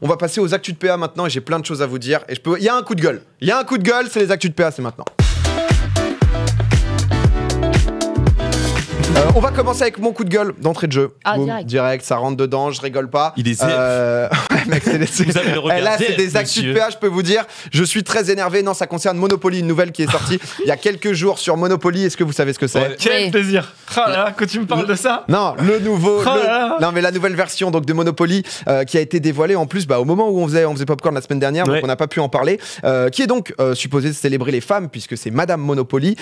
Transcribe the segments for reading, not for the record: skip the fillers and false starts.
On va passer aux actus de PA maintenant et j'ai plein de choses à vous dire. Et il y a un coup de gueule. Il y a un coup de gueule, c'est les actus de PA, c'est maintenant. On va commencer avec mon coup de gueule d'entrée de jeu. Boum, direct, ça rentre dedans, je rigole pas. Il est mec, vous avez le regard. Là, c'est des actus de PA, je peux vous dire. Je suis très énervé. Non, ça concerne Monopoly, une nouvelle qui est sortie il y a quelques jours sur Monopoly. Est-ce que vous savez ce que c'est? Quel plaisir. Quand tu me parles de ça. Non, le nouveau. Non, mais la nouvelle version donc de Monopoly qui a été dévoilée en plus au moment où on faisait Popcorn la semaine dernière, donc on n'a pas pu en parler. Qui est donc supposé célébrer les femmes puisque c'est Madame Monopoly.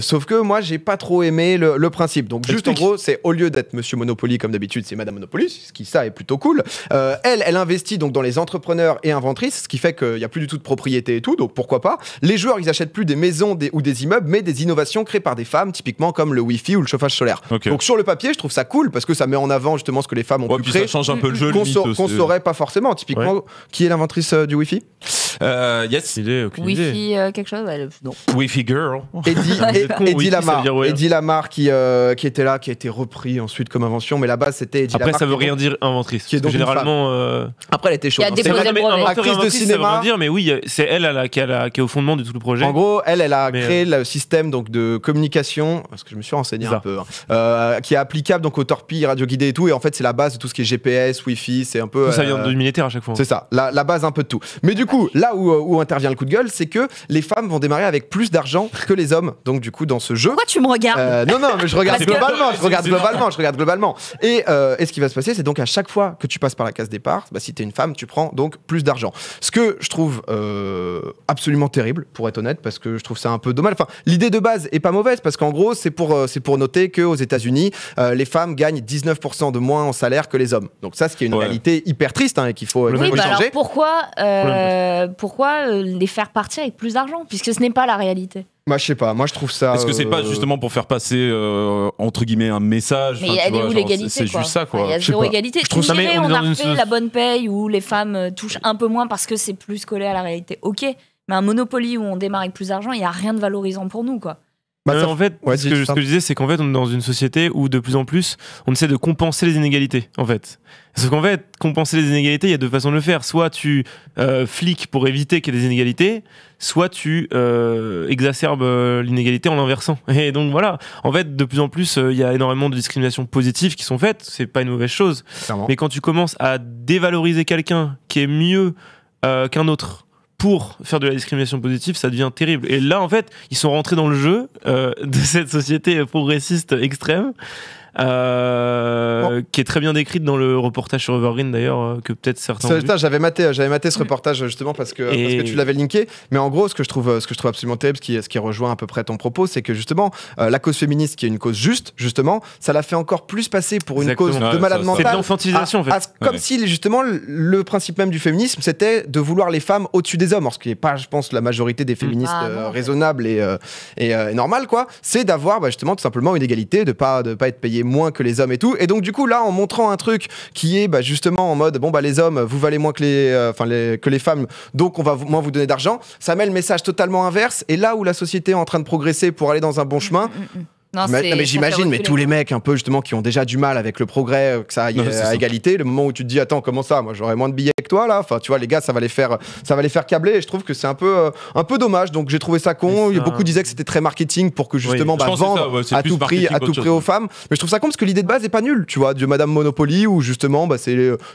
Sauf que moi, j'ai pas trop aimé le principe. Donc juste en gros, c'est au lieu d'être Monsieur Monopoly comme d'habitude, c'est Madame Monopoly, ce qui ça est plutôt cool. Elle investit donc dans les entrepreneurs et inventrices, ce qui fait qu'il y a plus du tout de propriété et tout, donc pourquoi pas. Les joueurs, ils achètent plus des maisons ou des immeubles, mais des innovations créées par des femmes, typiquement comme le Wi-Fi ou le chauffage solaire. Okay. Donc sur le papier, je trouve ça cool parce que ça met en avant justement ce que les femmes ont pu créer. Ça change un peu le jeu, qu'on saurait pas forcément. Typiquement, qui est l'inventrice du Wi-Fi? Yes. Wi-Fi quelque chose, non. Wi-Fi girl. Eddie Lamar qui était là, qui a été repris ensuite comme invention, mais la base c'était Eddie Lamar. Après, ça veut rien dire inventrice. Qui est donc généralement. Après, elle était chaude. Actrice de cinéma. Ça veut rien dire, mais oui, c'est elle qui est au fondement de tout le projet. En gros, elle a créé le système donc de communication, parce que je me suis renseigné un peu, qui est applicable donc aux torpilles radioguidées et tout, et en fait c'est la base de tout ce qui est GPS, Wi-Fi, c'est un peu. Ça vient de militaire à chaque fois. C'est ça, la base un peu de tout. Mais du coup, là où intervient le coup de gueule, c'est que les femmes vont démarrer avec plus d'argent que les hommes. Donc du coup, dans ce jeu. Pourquoi tu me regardes? Non, mais je regarde globalement. Je regarde globalement. Et ce qui va se passer, c'est donc à chaque fois que tu passes par la case départ, si t'es une femme, tu prends donc plus d'argent. Ce que je trouve absolument terrible, pour être honnête, parce que je trouve ça un peu dommage. Enfin, l'idée de base est pas mauvaise, parce qu'en gros, c'est pour noter qu'aux États-Unis, les femmes gagnent 19% de moins en salaire que les hommes. Donc ça, ce qui est une réalité hyper triste et qu'il faut changer. Alors pourquoi les faire partir avec plus d'argent, puisque ce n'est pas la réalité? Moi, je sais pas. Moi, je trouve ça. Est-ce que c'est pas justement pour faire passer entre guillemets un message? Mais elle est où l'égalité? C'est juste ça, quoi. Il y a zéro égalité. Je trouve ça, mais on a refait la bonne paye où les femmes touchent un peu moins parce que c'est plus collé à la réalité. Ok, mais un Monopoly où on démarre avec plus d'argent, il y a rien de valorisant pour nous, quoi. En fait, ce que je disais, c'est qu'en fait, on est dans une société où de plus en plus, on essaie de compenser les inégalités, en fait. Sauf qu'en fait, compenser les inégalités, il y a deux façons de le faire. Soit tu fliques pour éviter qu'il y ait des inégalités, soit tu exacerbes l'inégalité en l'inversant. Et donc voilà, en fait, de plus en plus, il y a énormément de discriminations positives qui sont faites. C'est pas une mauvaise chose. Clairement. Mais quand tu commences à dévaloriser quelqu'un qui est mieux qu'un autre, pour faire de la discrimination positive, ça devient terrible. Et là, en fait, ils sont rentrés dans le jeu de cette société progressiste extrême, qui est très bien décrite dans le reportage sur Evergreen d'ailleurs, que peut-être certains ont vu. J'avais maté ce reportage justement parce que tu l'avais linké. Mais en gros, ce que je trouve absolument terrible, ce qui rejoint à peu près ton propos, c'est que justement la cause féministe, qui est une cause juste, justement, ça l'a fait encore plus passer pour une cause de malade mentale. C'est de l'enfantilisation en fait. Comme si justement le principe même du féminisme, c'était de vouloir les femmes au-dessus des hommes. Alors, ce qui n'est pas, je pense, la majorité des féministes raisonnables et normal, quoi. C'est d'avoir justement tout simplement une égalité, de pas être payé moins que les hommes et tout. Et donc du coup là, en montrant un truc qui est justement en mode les hommes vous valez moins que les femmes, donc on va moins vous donner d'argent, ça met le message totalement inverse. Et là où la société est en train de progresser pour aller dans un bon chemin. Non, mais j'imagine, mais tous les mecs un peu justement qui ont déjà du mal avec le progrès, que ça aille à égalité, le moment où tu te dis attends, comment ça, moi j'aurais moins de billets que toi là, enfin tu vois, les gars, ça va les faire câbler, et je trouve que c'est un peu dommage. Donc j'ai trouvé ça con. Il y a beaucoup disaient que c'était très marketing pour que justement vendre à tout prix aux femmes, mais je trouve ça con parce que l'idée de base est pas nulle, tu vois, de Madame Monopoly où justement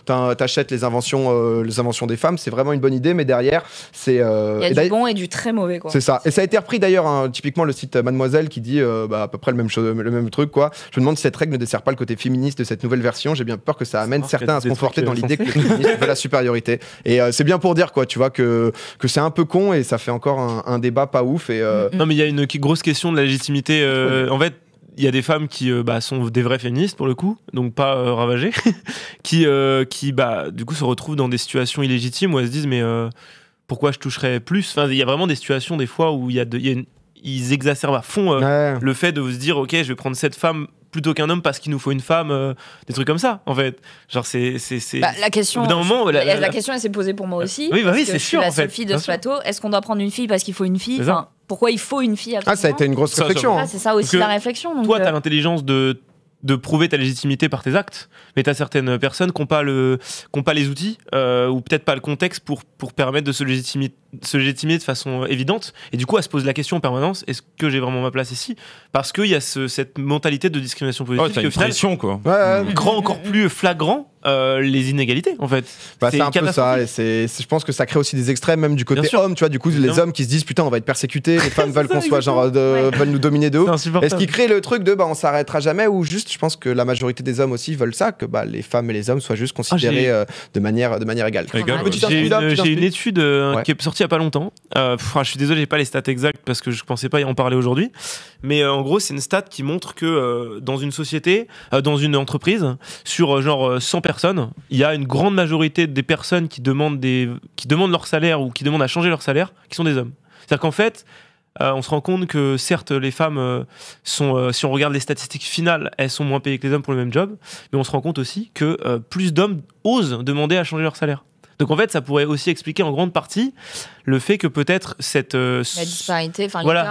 t'achètes les inventions des femmes, c'est vraiment une bonne idée, mais derrière c'est il y a du bon et du très mauvais, quoi. C'est ça. Et ça a été repris d'ailleurs typiquement le site Mademoiselle qui dit à peu près le même truc, quoi. Je me demande si cette règle ne dessert pas le côté féministe de cette nouvelle version. J'ai bien peur que ça amène certains à se conforter dans l'idée que les féministes veulent la supériorité. Et c'est bien pour dire, quoi, tu vois, que c'est un peu con et ça fait encore un débat pas ouf. Non, mais il y a une grosse question de la légitimité. En fait, il y a des femmes qui sont des vraies féministes pour le coup, donc pas ravagées, qui du coup se retrouvent dans des situations illégitimes où elles se disent mais pourquoi je toucherais plus. Enfin, il y a vraiment des situations des fois où ils exacerbent à fond le fait de se dire ok, je vais prendre cette femme plutôt qu'un homme parce qu'il nous faut une femme, des trucs comme ça en fait. Genre c'est la question. Au bout d'un moment, la question elle s'est posée pour moi aussi. Oui, c'est sûr. Je suis la seule fille de ce plateau. Est-ce qu'on doit prendre une fille parce qu'il faut une fille? Pourquoi il faut une fille absolument? Ça a été une grosse réflexion. C'est ça aussi la réflexion. Donc toi, t'as l'intelligence de de prouver ta légitimité par tes actes, mais tu as certaines personnes qui n'ont pas les outils ou peut-être pas le contexte pour permettre de se légitimer de façon évidente, et du coup elle se pose la question en permanence, est-ce que j'ai vraiment ma place ici, parce qu'il y a cette mentalité de discrimination positive t'as une pression quoi. Rend encore plus flagrant les inégalités en fait. C'est un peu ça, et je pense que ça crée aussi des extrêmes même du côté homme, tu vois, du coup les hommes qui se disent putain on va être persécutés, les femmes veulent qu'on soit veulent nous dominer de ouf, est-ce qui crée le truc de on s'arrêtera jamais, ou juste je pense que la majorité des hommes aussi veulent ça, que les femmes et les hommes soient juste considérés de manière égale. J'ai une étude qui est sortie il y a pas longtemps, je suis désolé j'ai pas les stats exactes parce que je pensais pas y en parler aujourd'hui, mais en gros c'est une stat qui montre que dans une société, dans une entreprise, sur genre 100 personnes, il y a une grande majorité des personnes qui demandent leur salaire ou qui demandent à changer leur salaire, qui sont des hommes. C'est-à-dire qu'en fait, on se rend compte que certes les femmes sont, si on regarde les statistiques finales, elles sont moins payées que les hommes pour le même job, mais on se rend compte aussi que plus d'hommes osent demander à changer leur salaire. Donc en fait, ça pourrait aussi expliquer en grande partie le fait que peut-être cette disparité,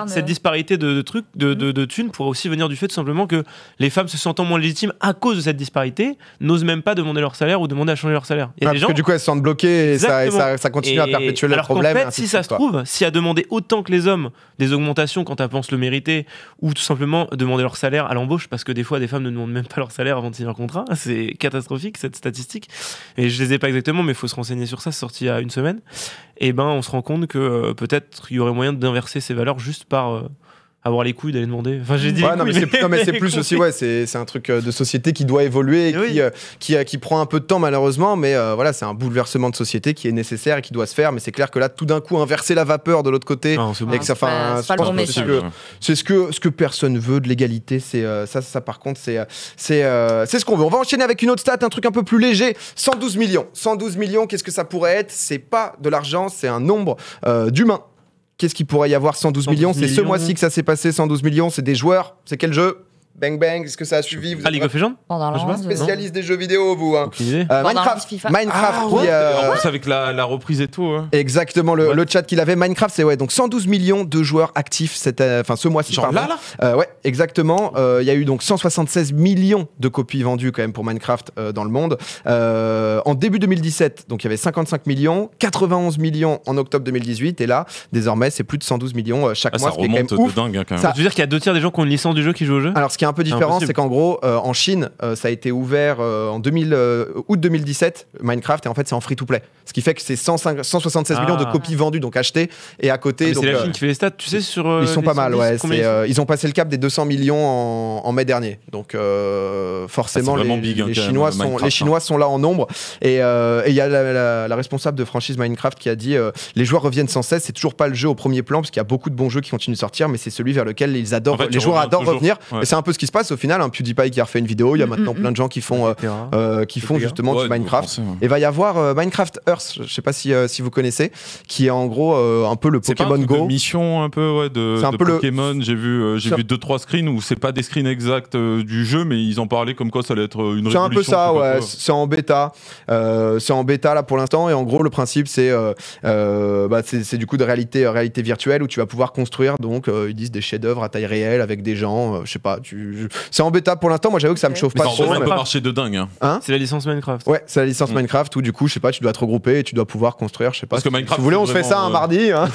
cette disparité de trucs, de thunes pourrait aussi venir du fait tout simplement que les femmes se sentant moins légitimes à cause de cette disparité n'osent même pas demander leur salaire ou demander à changer leur salaire. Parce que du coup elles se sentent bloquées et ça continue à perpétuer le problème. Alors qu'en fait, si ça se trouve, si à demander autant que les hommes des augmentations quand elles pensent le mériter, ou tout simplement demander leur salaire à l'embauche, parce que des fois des femmes ne demandent même pas leur salaire avant de signer leur contrat, c'est catastrophique cette statistique, et je les ai pas exactement mais il faut se renseigner sur ça, c'est sorti il y a une semaine, et on se rend compte que peut-être il y aurait moyen d'inverser ces valeurs juste par avoir les couilles d'aller demander. Enfin, j'ai dit. Ouais, mais c'est plus aussi, c'est un truc de société qui doit évoluer et qui prend un peu de temps malheureusement, mais voilà, c'est un bouleversement de société qui est nécessaire et qui doit se faire. Mais c'est clair que là, tout d'un coup, inverser la vapeur de l'autre côté, et que ça, c'est ce que personne veut de l'égalité. C'est ça par contre, c'est ce qu'on veut. On va enchaîner avec une autre stat, un truc un peu plus léger. 112 millions. 112 millions, qu'est-ce que ça pourrait être? C'est pas de l'argent, c'est un nombre d'humains. Qu'est-ce qu'il pourrait y avoir 112 millions? C'est ce mois-ci que ça s'est passé, 112 millions. C'est des joueurs. C'est quel jeu? Bang Bang, est-ce que ça a suivi? League of Legends? Spécialiste des jeux vidéo, vous. Minecraft. C'est avec la reprise et tout. Hein. Exactement, le chat qu'il avait. Minecraft, c'est donc 112 millions de joueurs actifs ce mois-ci. Genre là ouais, exactement. Il y a eu donc 176 millions de copies vendues quand même pour Minecraft dans le monde. En début 2017, donc il y avait 55 millions, 91 millions en octobre 2018, et là, désormais, c'est plus de 112 millions chaque mois. Ça remonte de dingue quand même. Ça veut dire qu'il y a 2 tiers des gens qui ont une licence du jeu qui jouent au jeu? Alors, ce qui est un peu différent, c'est qu'en gros, en Chine, ça a été ouvert en août 2017, Minecraft, et en fait, c'est en free-to-play. Ce qui fait que c'est 176 millions de copies vendues, donc achetées, et à côté... c'est la Chine qui fait les stats, tu sais, sur... ils sont pas mal, ouais. Ils ont passé le cap des 200 millions en mai dernier. Donc, forcément, les Chinois sont là en nombre. Et il y a la responsable de franchise Minecraft qui a dit les joueurs reviennent sans cesse, c'est toujours pas le jeu au premier plan, parce qu'il y a beaucoup de bons jeux qui continuent de sortir, mais c'est celui vers lequel les joueurs adorent revenir. Ouais. Et c'est un peu ce qui se passe au final. PewDiePie qui a refait une vidéo, il y a maintenant plein de gens qui font justement du Minecraft. Et va y avoir Minecraft Earth, je sais pas si vous connaissez, qui est en gros un peu le Pokémon Go. C'est de mission un peu de Pokémon. J'ai vu 2-3 screens où c'est pas des screens exacts du jeu, mais ils en parlaient comme quoi ça allait être une révolution. C'est un peu ça, ouais. C'est en bêta. C'est en bêta là pour l'instant, et en gros le principe c'est du coup de réalité virtuelle où tu vas pouvoir construire, donc ils disent des chefs-d'œuvre à taille réelle avec des gens, je sais pas, c'est en bêta pour l'instant. Moi j'avoue que ça me chauffe pas trop. Ça peut marcher de dingue. Hein, c'est la licence Minecraft. Ouais, c'est la licence Minecraft où du coup, je sais pas, tu dois te regrouper et tu dois pouvoir construire, je sais pas. Parce que Minecraft, si vous voulez, on se fait ça un mardi. Hein.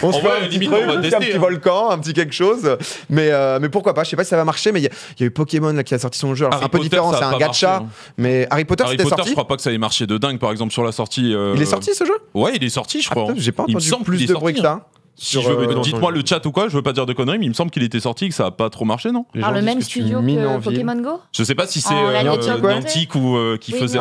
On se fait un petit volcan, un petit quelque chose. Mais pourquoi pas? Je sais pas si ça va marcher, mais il y a eu Pokémon là qui a sorti son jeu. Alors, c'est un peu différent, c'est un gacha. Mais Harry Potter, c'était sorti. Je crois pas que ça ait marché de dingue, par exemple, sur la sortie. Il est sorti ce jeu? Ouais, il est sorti, je crois. J'ai pas entendu plus de bruit que ça. Dites-moi le chat ou quoi, je veux pas dire de conneries, mais il me semble qu'il était sorti et que ça a pas trop marché, non? Alors le même studio que Pokémon Go? Je sais pas si c'est Niantic ou qui faisait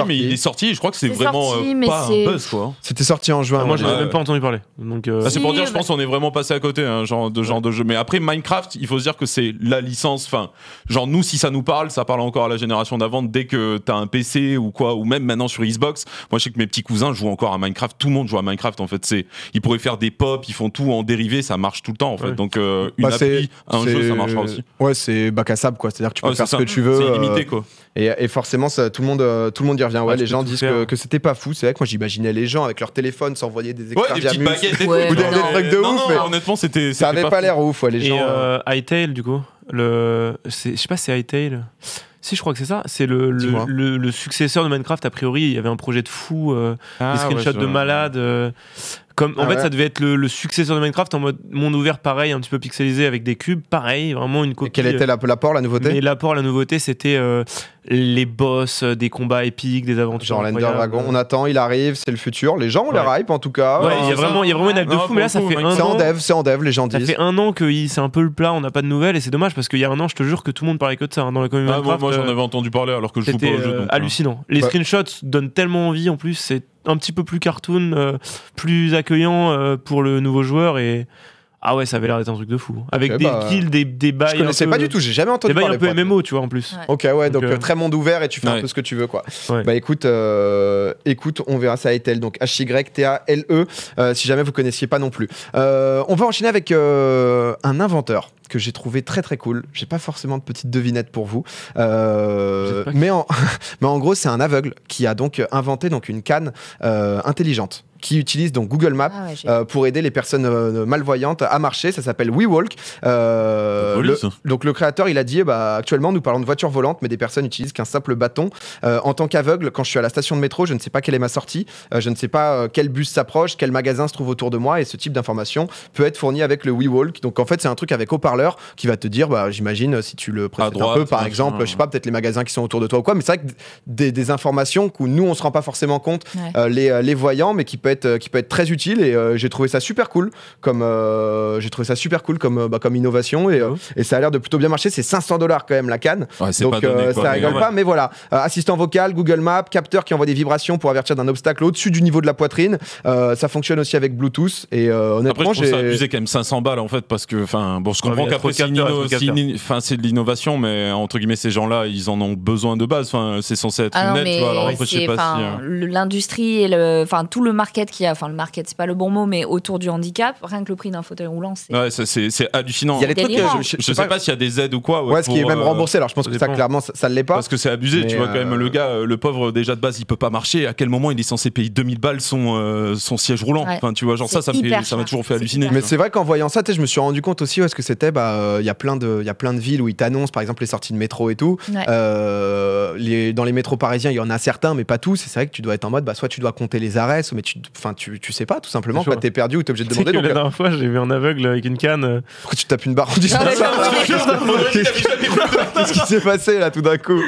mais il est sorti et je crois que c'est vraiment pas un buzz, quoi. C'était sorti en juin. Moi j'ai même pas entendu parler. Donc c'est pour dire, je pense qu'on est vraiment passé à côté genre de jeu. Mais après Minecraft, il faut se dire que c'est la licence, enfin genre nous si ça nous parle, ça parle encore à la génération d'avant. Dès que t'as un PC ou quoi, ou même maintenant sur Xbox, moi je sais que mes petits cousins jouent encore à Minecraft, tout le monde joue à Minecraft en fait. Ils pourraient faire des pop, ils font tout en dérivé, ça marche tout le temps en fait. Ouais. Donc une appli, un jeu, ça marchera aussi. Ouais, c'est bac à sable quoi. C'est-à-dire que tu peux faire ce que tu veux. C'est illimité quoi. Et forcément, ça, tout le monde y revient. Ouais, les gens disent que c'était pas fou. C'est vrai que moi j'imaginais les gens avec leur téléphone s'envoyer des extraviamus des petites baguettes ou des trucs de ouf. Mais honnêtement, ça avait pas l'air ouf. Ouais, les gens. Hytale du coup. Je sais pas, c'est Hytale. Si, je crois que c'est ça. C'est le successeur de Minecraft. A priori, il y avait un projet de fou, des screenshots de malades. En fait, ça devait être le successeur de Minecraft en mode monde ouvert, pareil, un petit peu pixelisé avec des cubes, pareil, vraiment une copie. Et quel était l'apport, la nouveauté? Mais l'apport, la nouveauté, c'était les boss, des combats épiques, des aventures. Genre l'Ender Dragon, on attend, il arrive, c'est le futur. Les gens ont l'air hype en tout cas. Ouais, il y a vraiment une hype de fou, mais là, ça fait un an. C'est en dev, les gens disent. Ça fait un an que c'est un peu le plat, on n'a pas de nouvelles, et c'est dommage parce qu'il y a un an, je te jure que tout le monde parlait que de ça dans la communauté Minecraft. Moi, j'en avais entendu parler alors que je joue pas au jeu. C'était hallucinant. Les screenshots donnent tellement envie, en plus, c'est un petit peu plus cartoon, plus accueillant pour le nouveau joueur et ah ouais, ça avait l'air d'être un truc de fou. Avec des kills, des bails. Je connaissais pas du tout, j'ai jamais entendu parler. Des bails un peu MMO, tu vois, en plus. Ouais. Ok, ouais, donc très monde ouvert et tu fais un peu ce que tu veux, quoi. Ouais. Bah écoute, on verra ça à Hytale, donc HYTALE, si jamais vous connaissiez pas non plus. On va enchaîner avec un inventeur que j'ai trouvé très très cool. J'ai pas forcément de petite devinette pour vous, mais en gros, c'est un aveugle qui a donc inventé donc une canne intelligente, qui utilise donc Google Maps pour aider les personnes malvoyantes à marcher. Ça s'appelle WeWalk. Donc le créateur, il a dit actuellement nous parlons de voitures volantes, mais des personnes n'utilisent qu'un simple bâton. En tant qu'aveugle, quand je suis à la station de métro, je ne sais pas quelle est ma sortie, je ne sais pas quel bus s'approche, quel magasin se trouve autour de moi, et ce type d'information peut être fourni avec le WeWalk. Donc en fait, c'est un truc avec haut-parleur qui va te dire, j'imagine, si tu le précises un peu, par exemple, je sais pas, peut-être les magasins qui sont autour de toi ou quoi, mais c'est vrai que des informations que nous on se rend pas forcément compte, les voyants, mais qui peut être très utile, et j'ai trouvé ça super cool comme innovation, et ça a l'air de plutôt bien marcher. C'est $500 quand même la canne, donc ça rigole pas, mais voilà. Assistant vocal, Google Maps, capteur qui envoie des vibrations pour avertir d'un obstacle au-dessus du niveau de la poitrine, ça fonctionne aussi avec Bluetooth, et honnêtement, après je trouve ça abusé quand même, 500 balles en fait, parce que je comprends qu'après c'est de l'innovation, mais entre guillemets ces gens-là ils en ont besoin de base, c'est censé être net, tu vois. Alors après je sais pas si l'industrie et tout le market qu'il y a, le market c'est pas le bon mot, mais autour du handicap, rien que le prix d'un fauteuil roulant, c'est hallucinant. Il y a des trucs je sais pas s'il y a des aides ou quoi, ce qui est même remboursé. Alors je pense que ça clairement ça l'est pas, parce que c'est abusé, tu vois, quand même le gars, le pauvre déjà de base il peut pas marcher, à quel moment il est censé payer 2000 balles son siège roulant, tu vois, genre ça m'a toujours fait halluciner. Mais c'est vrai qu'en voyant ça, je me suis rendu compte aussi ce que c'était. Il y a plein de villes où ils t'annoncent par exemple les sorties de métro et tout. Dans les métros parisiens il y en a certains, mais pas tous, et c'est vrai que tu dois être en mode soit tu dois compter les arrêts, mais tu sais pas tout simplement, t'es perdu ou t'es obligé de demander. La dernière fois j'ai vu un aveugle avec une canne. Pourquoi tu tapes une barre en disant ça? Qu'est-ce qui s'est passé là tout d'un coup?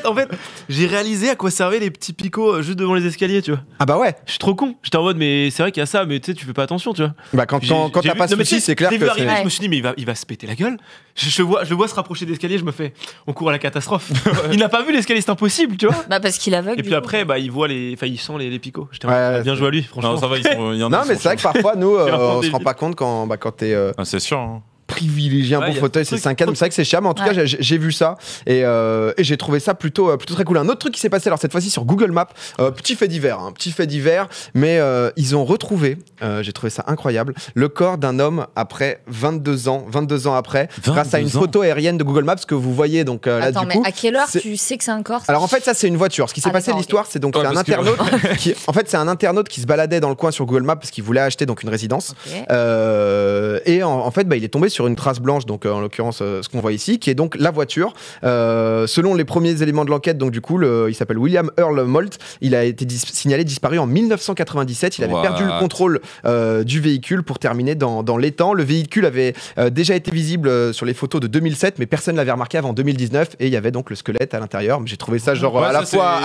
En fait j'ai réalisé à quoi servaient les petits picots juste devant les escaliers, tu vois. Ah bah ouais, je suis trop con, j'étais en mode mais c'est vrai qu'il y a ça, mais tu sais tu fais pas attention, tu vois. Quand t'as pas de soucis, c'est clair que je me suis dit mais il va se péter la gueule. Je le vois se rapprocher d'escalier, je me fais on court à la catastrophe. Il n'a pas vu l'escalier, c'est impossible, tu vois. Parce qu'il est aveugle. Et puis après il voit il sent les picots. J'étais bien joué à lui, franchement. Non, ça va, non mais c'est vrai que parfois nous on se rend pas compte quand t'es c'est sûr, privilégier un bon fauteuil, c'est 5 cannes. C'est vrai que c'est cher, mais en tout cas, j'ai vu ça et j'ai trouvé ça plutôt très cool. Un autre truc qui s'est passé, alors cette fois-ci sur Google Maps, petit fait divers, mais ils ont retrouvé, j'ai trouvé ça incroyable, le corps d'un homme après 22 ans après, grâce à une photo aérienne de Google Maps que vous voyez donc là. Attends, du coup, mais à quelle heure tu sais que c'est un corps? Alors en fait, ça c'est une voiture. Ce qui s'est passé, l'histoire, c'est donc c'est un internaute c'est un internaute qui se baladait dans le coin sur Google Maps parce qu'il voulait acheter donc une résidence. Et en fait, il est tombé sur une trace blanche, donc en l'occurrence ce qu'on voit ici, qui est donc la voiture. Selon les premiers éléments de l'enquête, donc du coup, il s'appelle William Earl Moult. Il a été signalé disparu en 1997. Il avait perdu le contrôle du véhicule pour terminer dans l'étang. Le véhicule avait déjà été visible sur les photos de 2007, mais personne l'avait remarqué avant 2019. Et il y avait donc le squelette à l'intérieur. J'ai trouvé ça genre à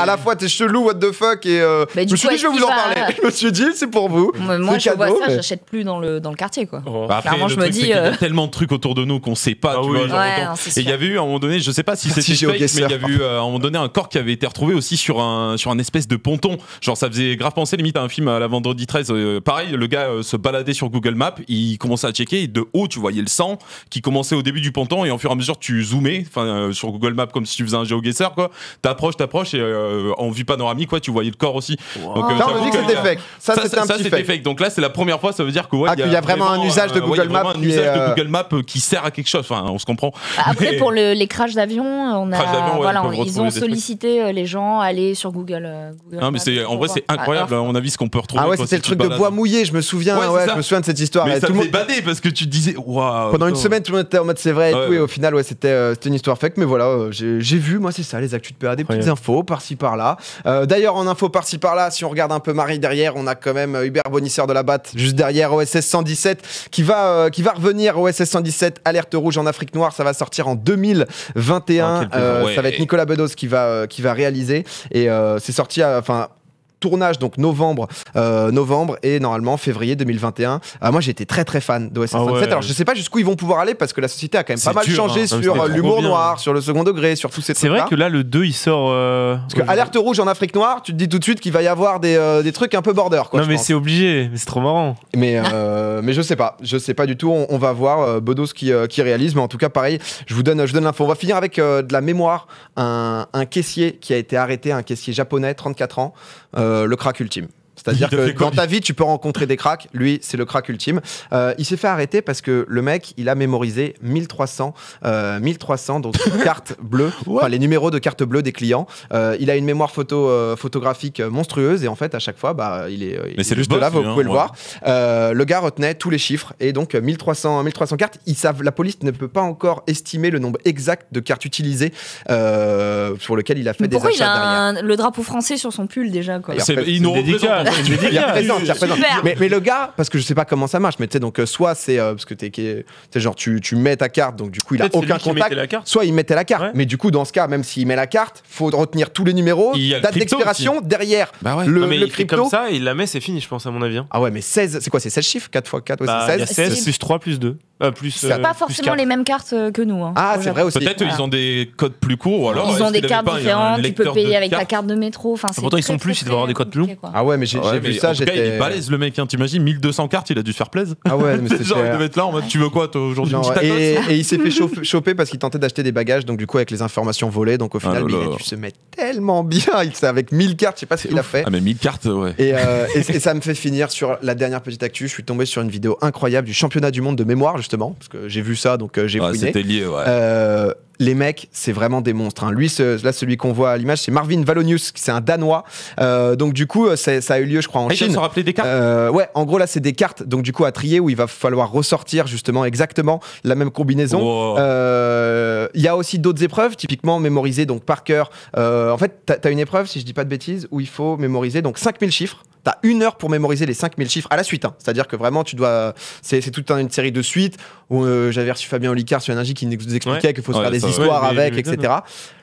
la fois t'es chelou, what the fuck, et je me suis dit je vais vous en parler. Je me suis dit c'est pour vous. Moi je vois ça, j'achète plus dans le quartier, quoi. Clairement, je me dis il y a tellement de trucs autour de nous qu'on sait pas, tu vois. Et il y avait eu à un moment donné, je sais pas si c'était fake, mais il y avait eu à un moment donné un corps qui avait été retrouvé aussi sur un espèce de ponton. Genre ça faisait grave penser limite à un film à la Vendredi 13. Pareil, le gars se baladait sur Google Maps, il commençait à checker et de haut tu voyais le sang qui commençait au début du ponton et en fur et à mesure tu zoomais sur Google Maps comme si tu faisais un GeoGuessr, quoi. T'approches et en vue panoramique, quoi, tu voyais le corps aussi. Donc on me dit que c'était fake. Ça c'était un petit fake. Donc là c'est la première fois, ça veut dire que il y a vraiment un usage de Google Maps. Un usage de Google Maps map qui sert à quelque chose. Enfin, on se comprend. Après, Mais- pour les crashs d'avion, ils ont retrouver des sollicité les gens à aller sur Google. Non, mais en vrai, c'est incroyable. À mon avis, ce qu'on peut retrouver. Ah ouais, c'était le truc de bois mouillé, je me souviens. Ouais, Je me souviens de cette histoire. Mais Et ça tout me le fait monde- bader parce que tu te disais, waouh. Pendant une semaine, tout le monde était en mode c'est vrai et Ouais, tout, et au final, c'était une histoire fake. Mais voilà, j'ai vu, moi, c'est ça, les actus de PA, des petites infos par-ci par-là. D'ailleurs, en info par-ci par-là, si on regarde un peu Marie derrière, on a quand même Hubert Bonisseur de la Batte, juste derrière OSS 117, qui va revenir. OSS 117, alerte rouge en Afrique noire, ça va sortir en 2021. Ça va être Nicolas Bedos qui va réaliser. Et c'est sorti tournage donc novembre et normalement février 2021. Moi j'ai été très très fan d'OSS 117. Alors je sais pas jusqu'où ils vont pouvoir aller parce que la société a quand même pas mal changé sur l'humour noir, sur le second degré, sur tous ces trucs. C'est vrai que là le 2 il sort parce que alerte rouge en Afrique noire, tu te dis tout de suite qu'il va y avoir des trucs un peu border quoi. Non mais c'est obligé, mais c'est trop marrant. Mais je sais pas du tout, on va voir Bedos qui réalise, mais en tout cas pareil, je vous donne l'info. On va finir avec de la mémoire, un caissier qui a été arrêté, un caissier japonais, 34 ans, le crack ultime. C'est-à-dire que dans ta vie, tu peux rencontrer des cracks. Lui, c'est le crack ultime. Il s'est fait arrêter parce que le mec, il a mémorisé 1300 donc cartes bleues, enfin les numéros de cartes bleues des clients. Il a une mémoire photographique monstrueuse et en fait, à chaque fois, il est juste là, vous pouvez le voir. Le gars retenait tous les chiffres et donc 1300 cartes. La police ne peut pas encore estimer le nombre exact de cartes utilisées pour lequel il a fait des achats derrière. Pourquoi il a le drapeau français sur son pull déjà quoi. Il nous représente. Il représente. Mais le gars, parce que je sais pas comment ça marche, mais tu sais, donc soit c'est parce que t'es genre tu mets ta carte, donc du coup il a aucun contact. Soit il mettait la carte, mais du coup dans ce cas, même s'il met la carte, faut retenir tous les numéros, date d'expiration derrière le crypto. Comme ça, il la met, c'est fini, je pense à mon avis. Ah ouais, mais 16, c'est quoi, c'est 16 chiffres, 4 x 4, ouais, c'est 16. Il y a 16 plus 3 plus 2. C'est pas forcément les mêmes cartes que nous. Ah, c'est vrai aussi. Peut-être ils ont des codes plus courts ou alors ils ont des cartes différentes. Tu peux payer avec ta carte de métro. Pourtant ils sont plus, il doit avoir des codes plus longs. Ah ouais, mais j'ai vu ça. Il est balèze le mec, t'imagines 1200 cartes, il a dû se faire plaisir. Ah ouais, mais genre il devait être là en mode tu veux quoi toi aujourd'hui. Et il s'est fait choper parce qu'il tentait d'acheter des bagages, donc du coup avec les informations volées, donc au final il a dû se mettre tellement bien, avec 1000 cartes, je sais pas ce qu'il a fait. Ah mais 1000 cartes ouais. Et ça me fait finir sur la dernière petite actu. Je suis tombé sur une vidéo incroyable du championnat du monde de mémoire justement, parce que j'ai vu ça, donc j'ai fouiné. C'était lié, ouais. Les mecs, c'est vraiment des monstres. Lui, là, celui qu'on voit à l'image, c'est Marvin Valonius, c'est un Danois. Donc du coup, ça a eu lieu, je crois, en Chine. Ils se rappeler des cartes. Ouais, en gros là, c'est des cartes. Donc du coup, à trier où il va falloir ressortir justement exactement la même combinaison. Wow. Il y a aussi d'autres épreuves, typiquement mémoriser donc par cœur. En fait, t'as une épreuve, si je dis pas de bêtises, où il faut mémoriser donc 5000 chiffres. T'as 1 heure pour mémoriser les 5000 chiffres à la suite. C'est-à-dire que vraiment, tu dois. C'est toute une série de suites où j'avais reçu Fabien Olicard sur Énergie qui nous expliquait qu'il faut se faire des histoires avec, etc.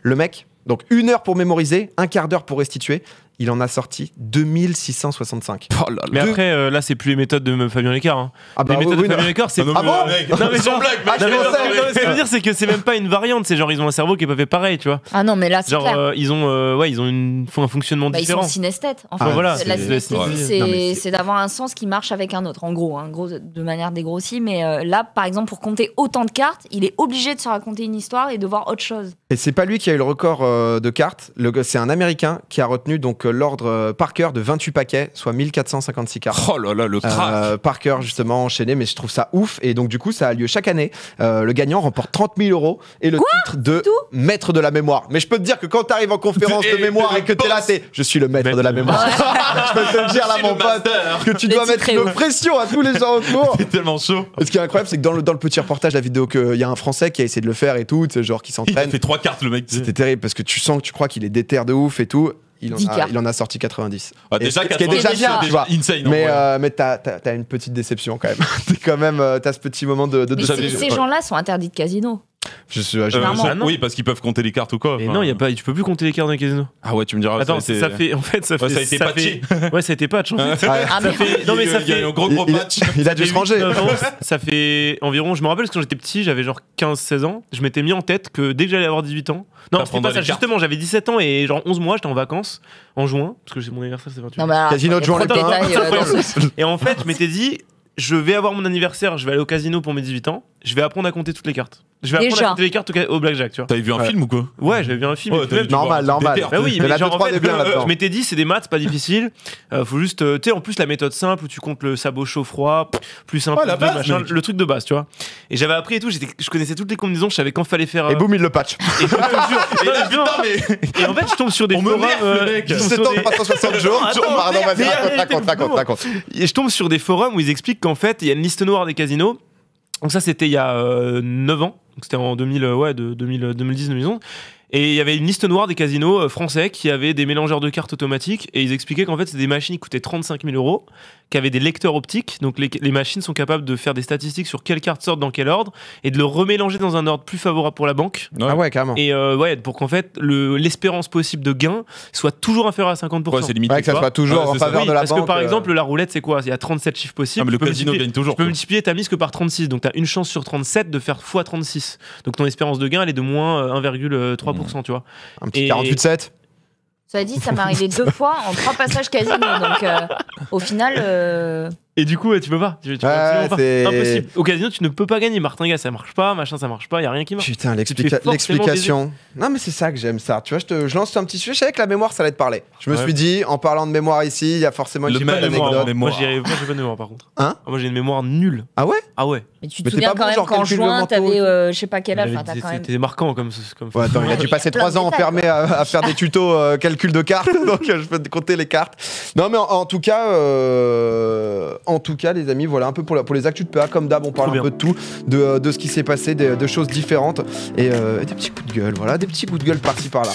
Le mec, donc 1 heure pour mémoriser, 1/4 d'heure pour restituer. Il en a sorti 2665. Oh là là. Mais après, là, c'est plus les méthodes de Fabien Lecard. Hein. Ah bah les méthodes de Fabien Lecard, c'est Ah bon Non mais sans blague, mec. ce que je veux dire, c'est que c'est même pas une variante. C'est genre, ils ont un cerveau qui est pas fait pareil, tu vois. Ah non, mais là, c'est Genre, clair. ils ont un fonctionnement différent. Ils sont synesthètes. Enfin, voilà, la synesthésie, c'est c'est d'avoir un sens qui marche avec un autre. En gros, de manière dégrossie. Mais là, par exemple, pour compter autant de cartes, il est obligé de se raconter une histoire et de voir autre chose. Et c'est pas lui qui a eu le record de cartes. C'est un Américain qui a retenu donc l'ordre par cœur de 28 paquets, soit 1456 cartes. Oh là là, le crack. Par cœur justement enchaîné, mais je trouve ça ouf. Et donc du coup, ça a lieu chaque année. Le gagnant remporte 30 000 € et le titre de maître de la mémoire. Mais je peux te dire que quand tu arrives en conférence de mémoire et que tu es là, je suis le maître de la mémoire. Je peux te le dire là, mon pote, que tu dois mettre une pression à tous les gens autour. C'est tellement chaud. Et ce qui est incroyable, c'est que dans le petit reportage, la vidéo, qu'il y a un Français qui a essayé de le faire et tout, genre qui Il s'entraîne. a fait 3 cartes le mec. C'était terrible parce que tu sens que tu crois qu'il est déter de ouf et tout. Il en a sorti 90. Ah, déjà, ce qui est déjà bien, tu vois. Insane. Mais t'as une petite déception quand même. T'as ce petit moment de. Mais ces gens-là sont interdits de casino. Oui, parce qu'ils peuvent compter les cartes ou quoi. Mais non, tu peux plus compter les cartes dans les casinos. Ah ouais, tu me diras. Attends, ça a été patché. Ouais, ça a été patch en fait. Non mais ça fait un gros patch. Il a dû se ranger. Ça fait environ, je me rappelle, parce que quand j'étais petit, j'avais genre 15-16 ans, je m'étais mis en tête que dès que j'allais avoir 18 ans. Non, c'était pas ça, justement, j'avais 17 ans et genre 11 mois, j'étais en vacances en juin, parce que c'est mon anniversaire, c'est 28. Casino de juin, Et en fait, je m'étais dit, je vais avoir mon anniversaire, je vais aller au casino pour mes 18 ans, je vais apprendre à compter toutes les cartes. Je vais apprendre à compter les cartes au blackjack, tu vois. T'avais vu un film ou quoi? Ouais, j'avais vu un film. Normal. Bah oui, mais la genre, 2-3 en fait, est bien là-dedans. je m'étais dit, c'est des maths, c'est pas difficile. Faut juste, tu sais, en plus, la méthode simple où tu comptes le sabot chaud-froid, plus un, plus deux, machin, le truc de base, tu vois. Et j'avais appris et tout, je connaissais toutes les combinaisons, je savais quand fallait faire. Et boum, il le patch. Et je te jure. Et en fait, je tombe sur des forums. 17 ans, 360 jours. Pardon, vas-y, raconte. Et je tombe sur des forums où ils expliquent qu'en fait, il y a une liste noire des casinos. Donc ça, c'était il y a 9 ans. Donc c'était en 2010-2011. Et il y avait une liste noire des casinos français qui avaient des mélangeurs de cartes automatiques. Et ils expliquaient qu'en fait, c'était des machines qui coûtaient 35 000 €, qui avaient des lecteurs optiques. Donc les machines sont capables de faire des statistiques sur quelles cartes sortent dans quel ordre et de le remélanger dans un ordre plus favorable pour la banque. Ah ouais, carrément. Et pour qu'en fait, l'espérance possible de gain soit toujours inférieure à 50%. Ouais, c'est limité. Ouais, que ça soit toujours en faveur de la banque. Parce que par exemple, la roulette, c'est quoi? Il y a 37 chiffres possibles. Ah, mais le casino gagne toujours. Tu peux multiplier ta mise que par 36. Donc tu as une chance sur 37 de faire x 36. Donc ton espérance de gain, elle est de moins 1,3%, tu vois. Un petit 48,7. Ça dit, ça m'est arrivé 2 fois en 3 passages casino. Donc, au final. Et du coup, tu peux pas. Tu peux absolument pas. Impossible. Au casino, tu ne peux pas gagner. Martingale, ça marche pas. Machin, ça marche pas. Il y a rien qui marche. Putain, l'explication. Non, mais c'est ça que j'aime ça. Tu vois, je lance un petit sujet. Je savais que la mémoire, ça allait te parler. Je me suis dit, en parlant de mémoire ici, il y a forcément une petite anecdote. Moi, j'ai pas de mémoire par contre. Hein? Moi, j'ai une mémoire nulle. Ah ouais? Ah ouais. Mais tu te souviens quand même qu'en juin, t'avais je sais pas quel âge. C'était marquant comme. Ouais, attends, il a dû passer 3 ans enfermé à faire des tutos calcul de cartes. Donc, je peux te compter les cartes. Non, mais en tout cas, les amis, voilà un peu pour les actus de PA. Comme d'hab, on parle un peu de tout, de ce qui s'est passé, de choses différentes et des petits coups de gueule, voilà, des petits coups de gueule par-ci par-là.